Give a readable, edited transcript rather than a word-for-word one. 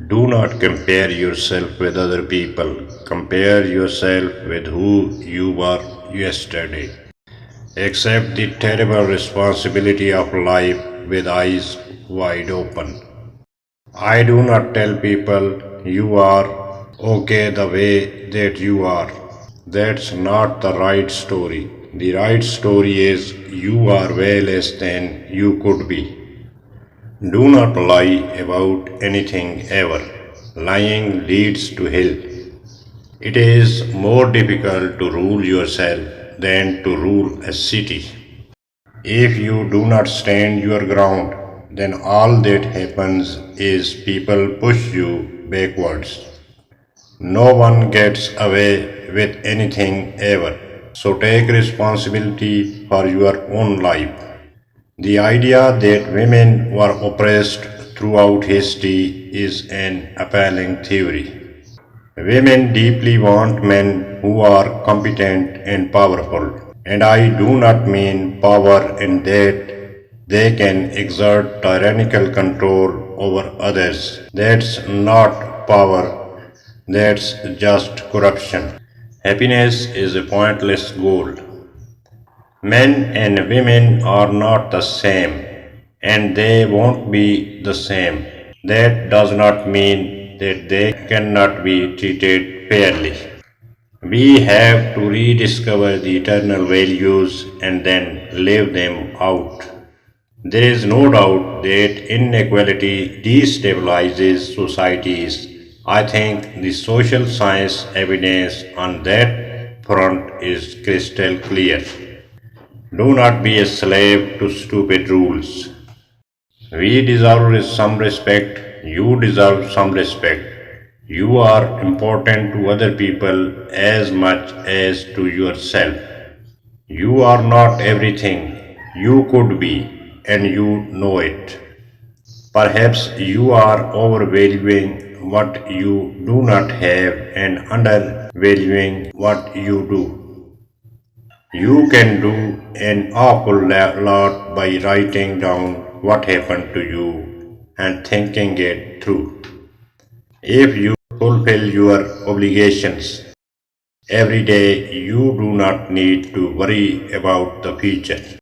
Do not compare yourself with other people. Compare yourself with who you were yesterday. Accept the terrible responsibility of life with eyes wide open. I do not tell people you are okay the way that you are. That's not the right story. The right story is you are way less than you could be. Do not lie about anything ever. Lying leads to hell. It is more difficult to rule yourself than to rule a city. If you do not stand your ground, then all that happens is people push you backwards. No one gets away with anything ever. So take responsibility for your own life. The idea that women were oppressed throughout history is an appalling theory. Women deeply want men who are competent and powerful. And I do not mean power in that they can exert tyrannical control over others. That's not power, that's just corruption. Happiness is a pointless goal. Men and women are not the same, and they won't be the same. That does not mean that they cannot be treated fairly. We have to rediscover the eternal values and then live them out. There is no doubt that inequality destabilizes societies. I think the social science evidence on that front is crystal clear. Do not be a slave to stupid rules. We deserve some respect. You deserve some respect. You are important to other people as much as to yourself. You are not everything you could be, and you know it. Perhaps you are overvaluing what you do not have and undervaluing what you do. You can do an awful lot by writing down what happened to you and thinking it through. If you fulfill your obligations every day, you do not need to worry about the future.